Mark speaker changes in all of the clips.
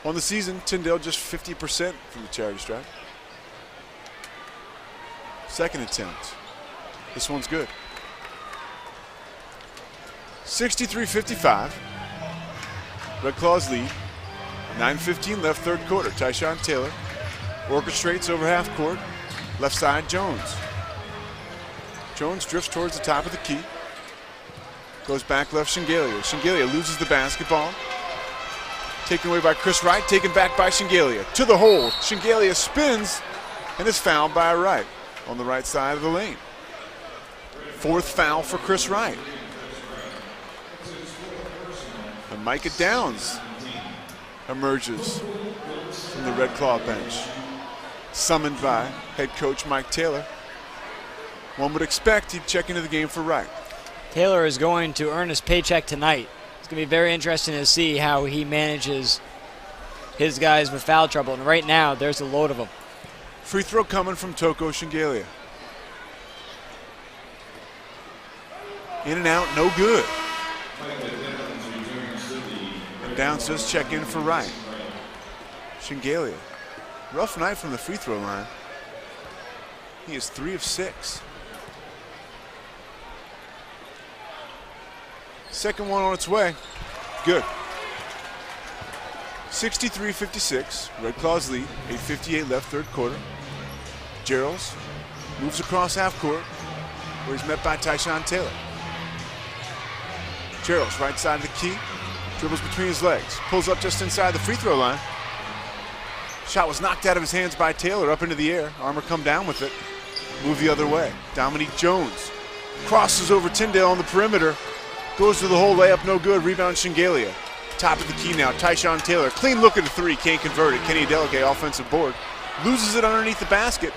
Speaker 1: On the season, Tyndale just 50% from the charity stripe. Second attempt. This one's good. 63-55. Red Claws lead. 9:15 left, third quarter. Tyshawn Taylor orchestrates over half court. Left side, Jones. Jones drifts towards the top of the key. Goes back left, Shingalia. Shingalia loses the basketball. Taken away by Chris Wright, taken back by Shingalia. To the hole. Shingalia spins and is fouled by Wright on the right side of the lane. Fourth foul for Chris Wright. And Micah Downs emerges from the Red Claw bench. Summoned by head coach Mike Taylor. One would expect he'd check into the game for Wright.
Speaker 2: Taylor is going to earn his paycheck tonight. It's going to be very interesting to see how he manages his guys with foul trouble. And right now, there's a load of them.
Speaker 1: Free throw coming from Toko Shingalia. In and out, no good. And Downs does check in for Wright. Shingalia. Rough night from the free throw line. He is 3 of 6. Second one on its way. Good. 63-56. Red Claws lead. 8:58 left, third quarter. Geralds moves across half court where he's met by Tyshawn Taylor. Geralds, right side of the key. Dribbles between his legs. Pulls up just inside the free throw line. Shot was knocked out of his hands by Taylor up into the air. Armour come down with it. Move the other way. Dominique Jones crosses over Tyndale on the perimeter. Goes to the hole, layup no good. Rebound Shingalia. Top of the key now. Tyshawn Taylor. Clean look at the three. Can't convert it. Kenny Delicate offensive board. Loses it underneath the basket.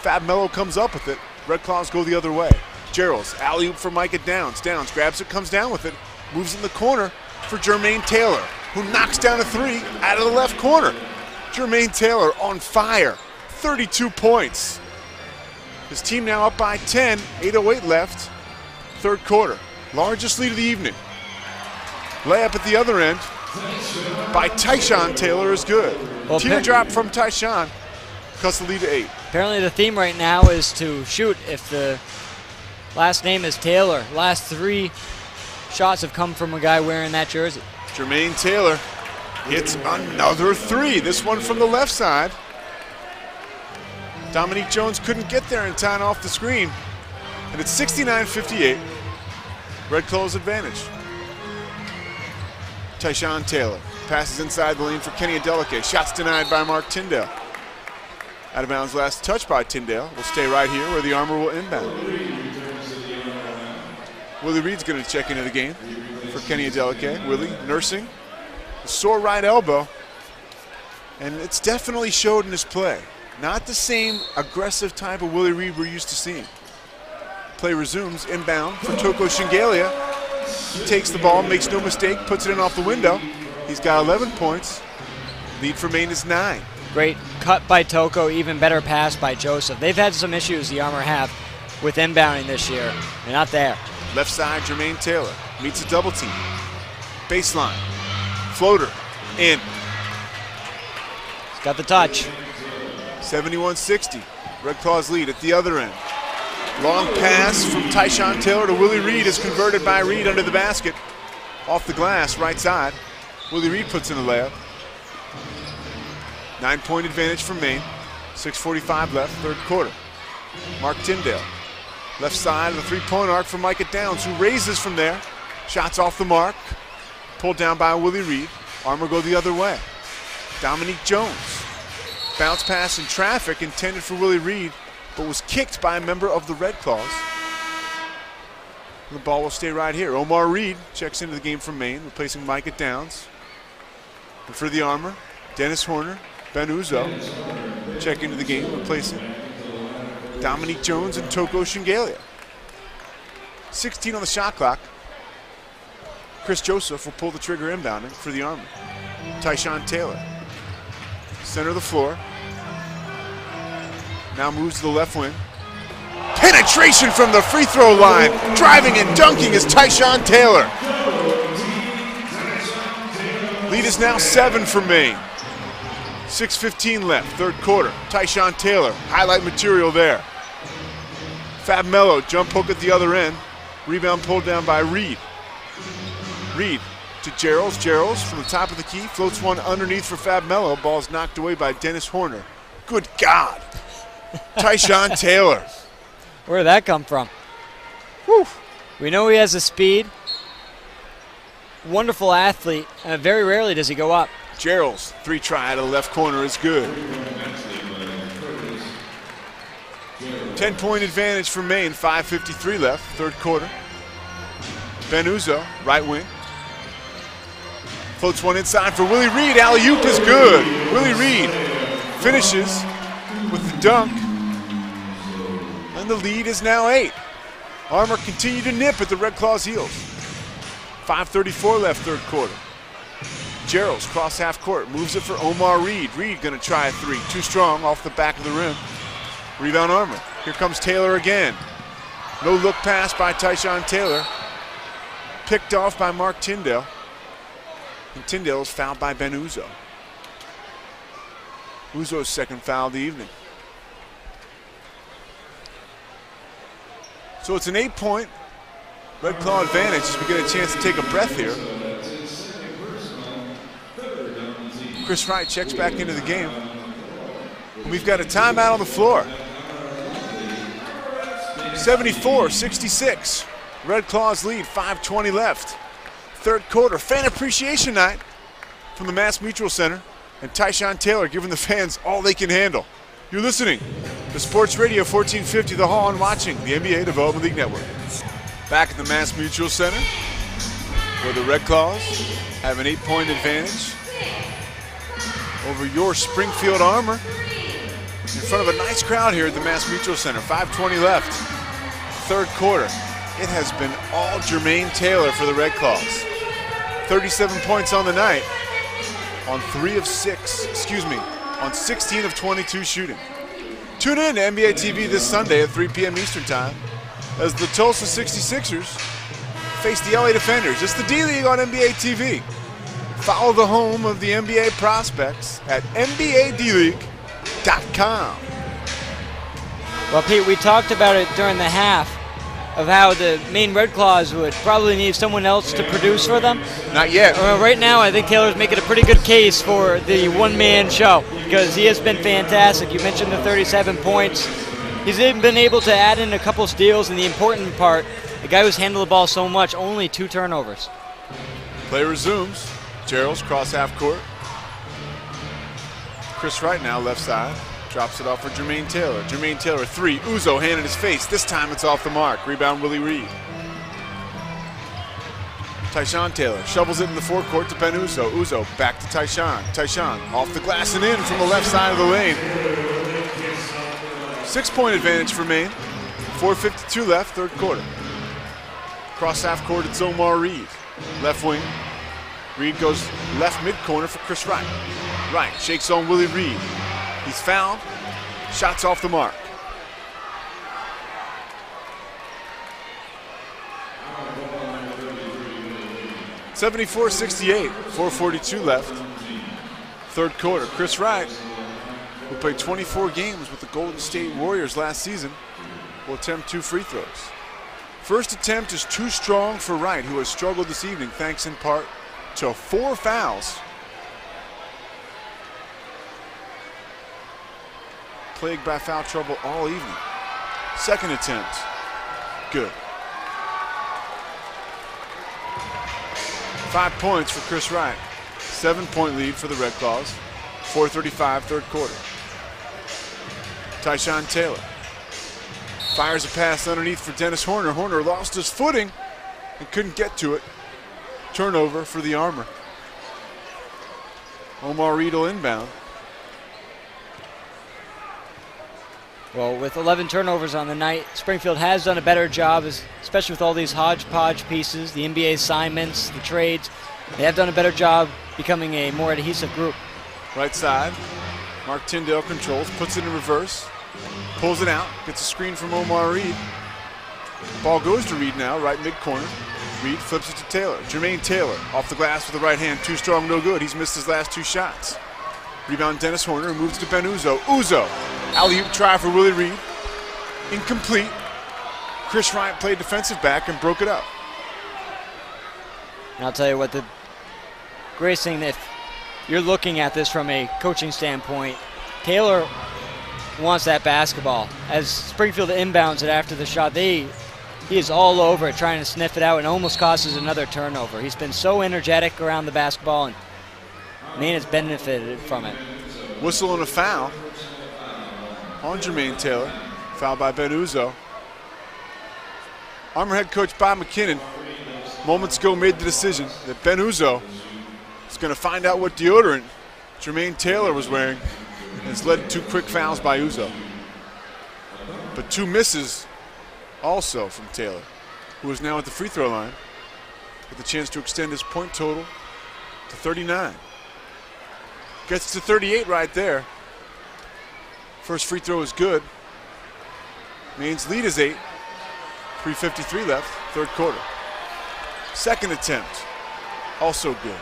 Speaker 1: Fab Mello comes up with it. Red Claws go the other way. Geralds. Alley-oop for Micah Downs. Downs grabs it, comes down with it. Moves in the corner for Jermaine Taylor, who knocks down a three out of the left corner. Jermaine Taylor on fire. 32 points. His team now up by 10. 8:08 left. Third quarter. Largest lead of the evening. Layup at the other end by Tyshawn Taylor is good. Well, teardrop from Tyshawn cuts the lead to 8.
Speaker 2: Apparently the theme right now is to shoot if the last name is Taylor. Last 3 shots have come from a guy wearing that jersey.
Speaker 1: Jermaine Taylor hits another 3. This one from the left side. Dominique Jones couldn't get there in time off the screen. And it's 69-58. Red Claws advantage. Tyshawn Taylor passes inside the lane for Kenny Delicate. Shots denied by Mark Tyndale. Out of bounds last touch by Tyndale. Will stay right here where the Armour will inbound. Willie Reed's going to check into the game for Kenny Delicate. Willie nursing a sore right elbow. And it's definitely showed in his play. Not the same aggressive type of Willie Reed we're used to seeing. Play resumes, inbound for Toko Shingalia. He takes the ball, makes no mistake, puts it in off the window. He's got 11 points. Lead for Maine is 9.
Speaker 2: Great cut by Toko, even better pass by Joseph. They've had some issues, the Armour have, with inbounding this year. They're not there.
Speaker 1: Left side, Jermaine Taylor meets a double team. Baseline, floater, in.
Speaker 2: He's got the touch.
Speaker 1: 71-60. Red Claws lead at the other end. Long pass from Tyshawn Taylor to Willie Reed is converted by Reed under the basket. Off the glass, right side. Willie Reed puts in a layup. 9-point advantage for Maine. 6:45 left, third quarter. Mark Tyndale. Left side of the three-point arc for Micah Downs, who raises from there. Shots off the mark. Pulled down by Willie Reed. Armour go the other way. Dominique Jones. Bounce pass in traffic intended for Willie Reed, but was kicked by a member of the Red Claws. The ball will stay right here. Omar Reed checks into the game from Maine, replacing Micah Downs. And for the Armour, Dennis Horner, Ben Uzo check into the game, replacing Dominique Jones and Toko Shingalia. 16 on the shot clock. Chris Joseph will pull the trigger inbounding for the Armour. Tyshawn Taylor, center of the floor. Now moves to the left wing. Penetration from the free throw line. Driving and dunking is Tyshawn Taylor. Lead is now 7 for Maine. 6:15 left, third quarter. Tyshawn Taylor, highlight material there. Fab Mello, jump hook at the other end. Rebound pulled down by Reed. Reed to Gerald. Gerald from the top of the key, floats one underneath for Fab Mello. Ball's knocked away by Dennis Horner. Good God. Tyshawn Taylor.
Speaker 2: Where did that come from?
Speaker 1: Whew.
Speaker 2: We know he has the speed. Wonderful athlete. Very rarely does he go up.
Speaker 1: Gerald's 3-try out of the left corner is good. 10-point advantage for Maine, 5:53 left, third quarter. Ben Uzo, right wing. Floats one inside for Willie Reed. Alley-oop is good. Willie Reed finishes with the dunk. And the lead is now 8. Armour continue to nip at the Red Claws' heels. 5:34 left, third quarter. Gerald's cross half court, moves it for Omar Reed. Reed gonna try a three, too strong off the back of the rim. Rebound Armour. Here comes Taylor again. No look pass by Tyshawn Taylor. Picked off by Mark Tyndale. And Tyndale is fouled by Ben Uzo. Uzo's second foul of the evening. So it's an 8-point Red Claw advantage as we get a chance to take a breath here. Chris Wright checks back into the game. And we've got a timeout on the floor. 74-66. Red Claws lead, 5:20 left. Third quarter, fan appreciation night from the Mass Mutual Center. And Tyshawn Taylor giving the fans all they can handle. You're listening to Sports Radio 1450 The Hall and watching the NBA Development League Network. Back at the Mass Mutual Center, where the Red Claws have an 8-point advantage over your Springfield Armour. In front of a nice crowd here at the Mass Mutual Center. 5:20 left, third quarter. It has been all Jermaine Taylor for the Red Claws. 37 points on the night on 16 of 22 shooting. Tune in to NBA TV this Sunday at 3 p.m. Eastern Time as the Tulsa 66ers face the LA Defenders. It's the D-League on NBA TV. Follow the home of the NBA prospects at NBADleague.com.
Speaker 2: Well, Pete, we talked about it during the half of how the Maine Red Claws would probably need someone else to produce for them.
Speaker 1: Not yet.
Speaker 2: Right now, I think Taylor's making a pretty good case for the one-man show because he has been fantastic. You mentioned the 37 points. He's even been able to add in a couple steals, and the important part, the guy who's handled the ball so much, only 2 turnovers.
Speaker 1: Play resumes. Gerald's cross half court. Chris Wright now left side. Drops it off for Jermaine Taylor. Jermaine Taylor, 3. Uzo, hand in his face. This time it's off the mark. Rebound, Willie Reed. Tyshawn Taylor shovels it in the forecourt to Ben Uzo. Uzo back to Tyshawn. Tyshawn off the glass and in from the left side of the lane. 6-point advantage for Maine. 4:52 left, third quarter. Cross half court, it's Omar Reed. Left wing. Reed goes left mid-corner for Chris Wright. Wright shakes on Willie Reed. He's fouled. Shots off the mark. (74-68). 4:42 left. Third quarter. Chris Wright, who played 24 games with the Golden State Warriors last season, will attempt 2 free throws. First attempt is too strong for Wright, who has struggled this evening thanks in part to 4 fouls. Plagued by foul trouble all evening. Second attempt, good. 5 points for Chris Wright. 7-point lead for the Red Claws. 4:35 third quarter. Tyshawn Taylor fires a pass underneath for Dennis Horner. Horner lost his footing and couldn't get to it. Turnover for the Armour. Omar Reed will inbound.
Speaker 2: Well, with 11 turnovers on the night, Springfield has done a better job, especially with all these hodgepodge pieces, the NBA assignments, the trades. They have done a better job becoming a more adhesive group.
Speaker 1: Right side, Mark Tyndale controls, puts it in reverse, pulls it out, gets a screen from Omar Reed. Ball goes to Reed now, right mid-corner. Reed flips it to Taylor. Jermaine Taylor off the glass with the right hand, too strong, no good. He's missed his last 2 shots. Rebound Dennis Horner, who moves to Ben Uzo. Uzo, alley-oop try for Willie Reed. Incomplete. Chris Wright played defensive back and broke it up.
Speaker 2: And I'll tell you what, the greatest thing, if you're looking at this from a coaching standpoint, Taylor wants that basketball. As Springfield inbounds it after the shot, he is all over it, trying to sniff it out, and almost causes another turnover. He's been so energetic around the basketball, and Maine has benefited from it.
Speaker 1: Whistle and a foul on Jermaine Taylor. Foul by Ben Uzo. Armor head coach Bob McKinnon moments ago made the decision that Ben Uzo is going to find out what deodorant Jermaine Taylor was wearing, and it's led to 2 quick fouls by Uzo. But 2 misses also from Taylor, who is now at the free throw line with the chance to extend his point total to 39. Gets to 38 right there. First free throw is good. Maine's lead is 8. 3:53 left, third quarter. Second attempt, also good.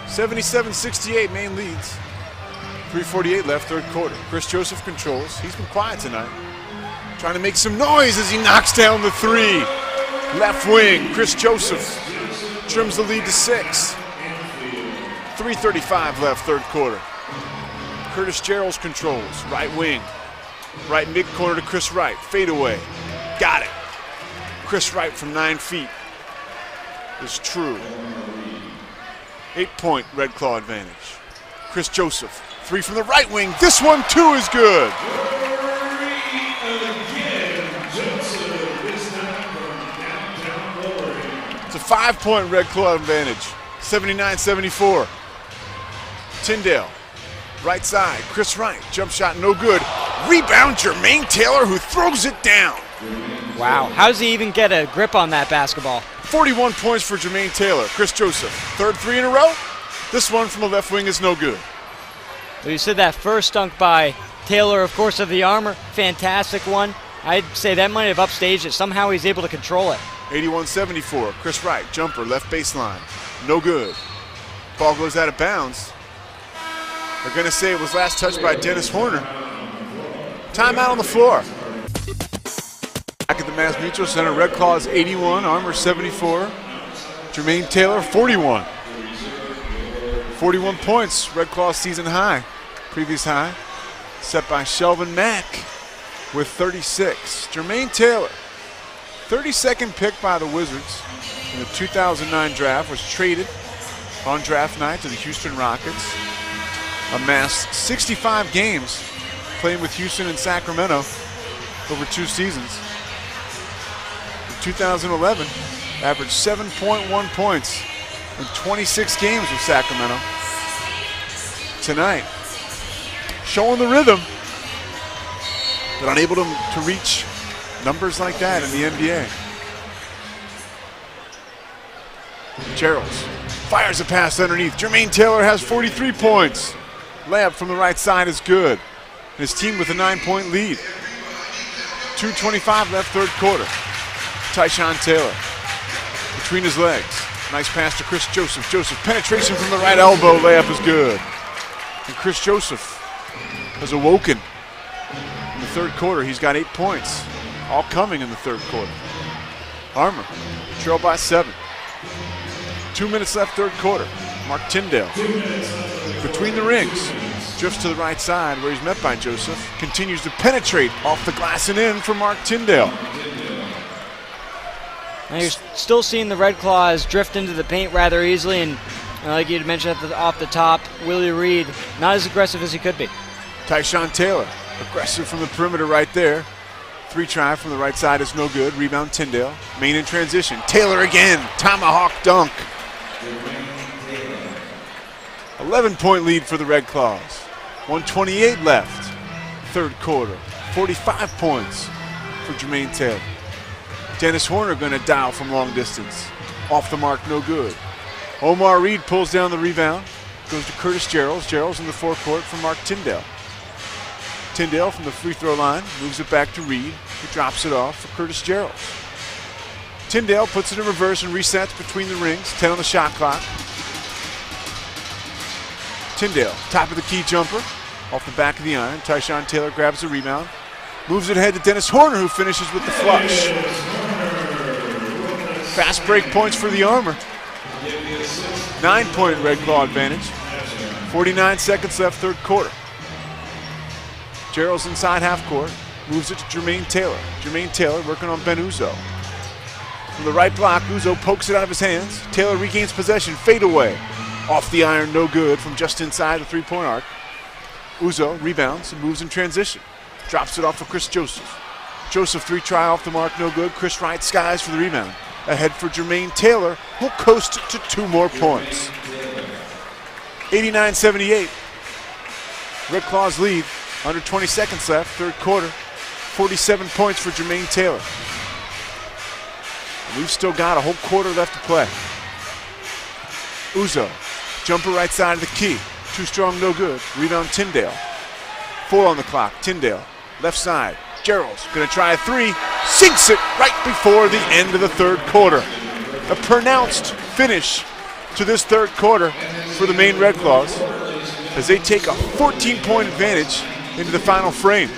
Speaker 1: 77-68, Maine leads. 3:48 left, third quarter. Chris Joseph controls. He's been quiet tonight. Trying to make some noise as he knocks down the 3. Left wing, Chris Joseph trims the lead to 6. 3:35 left, third quarter. Curtis Gerald's controls, right wing. Right mid-corner to Chris Wright, fade away. Got it. Chris Wright from 9 feet is true. 8-point Red Claw advantage. Chris Joseph, 3 from the right wing. This one too is good. It's a 5-point Red Claw advantage. 79-74. Tyndale, right side, Chris Wright, jump shot no good. Rebound Jermaine Taylor, who throws it down.
Speaker 2: Wow, how does he even get a grip on that basketball?
Speaker 1: 41 points for Jermaine Taylor. Chris Joseph, third 3 in a row. This one from the left wing is no good.
Speaker 2: So you said that first dunk by Taylor, of course, of the Armor, fantastic one. I'd say that might have upstaged it. Somehow he's able to control it.
Speaker 1: 81-74, Chris Wright, jumper, left baseline, no good. Ball goes out of bounds. They're going to say it was last touched by Dennis Horner. Timeout on the floor. Back at the Mass Mutual Center, Red Claws 81, Armor 74. Jermaine Taylor 41. 41 points, Red Claws season high. Previous high set by Shelvin Mack with 36. Jermaine Taylor, 32nd pick by the Wizards in the 2009 draft, was traded on draft night to the Houston Rockets. Amassed 65 games playing with Houston and Sacramento over 2 seasons. In 2011, averaged 7.1 points in 26 games with Sacramento. Tonight, showing the rhythm, but unable to reach numbers like that in the NBA. Gerald's fires a pass underneath. Jermaine Taylor has 43 points. Layup from the right side is good. His team with a 9-point lead. 2:25 left, third quarter. Tyshawn Taylor between his legs. Nice pass to Chris Joseph. Joseph, penetration from the right elbow. Layup is good. And Chris Joseph has awoken in the third quarter. He's got 8 points, all coming in the third quarter. Armor trail by 7. 2 minutes left, third quarter. Mark Tyndale between the rings. Drifts to the right side where he's met by Joseph. Continues to penetrate off the glass and in for Mark Tyndale.
Speaker 2: Now you're still seeing the Red Claws drift into the paint rather easily, and like you mentioned off the top, Willie Reed not as aggressive as he could be.
Speaker 1: Tyshawn Taylor, aggressive from the perimeter right there. 3 try from the right side is no good. Rebound Tyndale. Maine in transition. Taylor again. Tomahawk dunk. 11-point lead for the Red Claws. 1:28 left. Third quarter. 45 points for Jermaine Taylor. Dennis Horner going to dial from long distance. Off the mark, no good. Omar Reed pulls down the rebound. Goes to Curtis Gerald. Gerald's in the forecourt for Mark Tyndale. Tyndale from the free throw line moves it back to Reed, who drops it off for Curtis Gerald. Tyndale puts it in reverse and resets between the rings. 10 on the shot clock. Tyndale, top of the key jumper, off the back of the iron. Tyshawn Taylor grabs the rebound, moves it ahead to Dennis Horner, who finishes with the flush. Fast break points for the Armor. 9-point Red Claw advantage. 49 seconds left, third quarter. Gerald's inside half court, moves it to Jermaine Taylor. Jermaine Taylor working on Ben Uzo. From the right block, Uzo pokes it out of his hands. Taylor regains possession, fade away. Off the iron, no good from just inside the three-point arc. Uzo rebounds and moves in transition. Drops it off for Chris Joseph. Joseph, three-try off the mark, no good. Chris Wright skies for the rebound. Ahead for Jermaine Taylor, who'll coast to 2 more points. 89-78. Red Claws lead. Under 20 seconds left, third quarter. 47 points for Jermaine Taylor. We've still got a whole quarter left to play. Uzo, jumper right side of the key. Too strong, no good. Rebound Tyndale. 4 on the clock. Tyndale, left side. Gerald's gonna try a 3. Sinks it right before the end of the third quarter. A pronounced finish to this third quarter for the Maine Red Claws as they take a 14-point advantage into the final frame.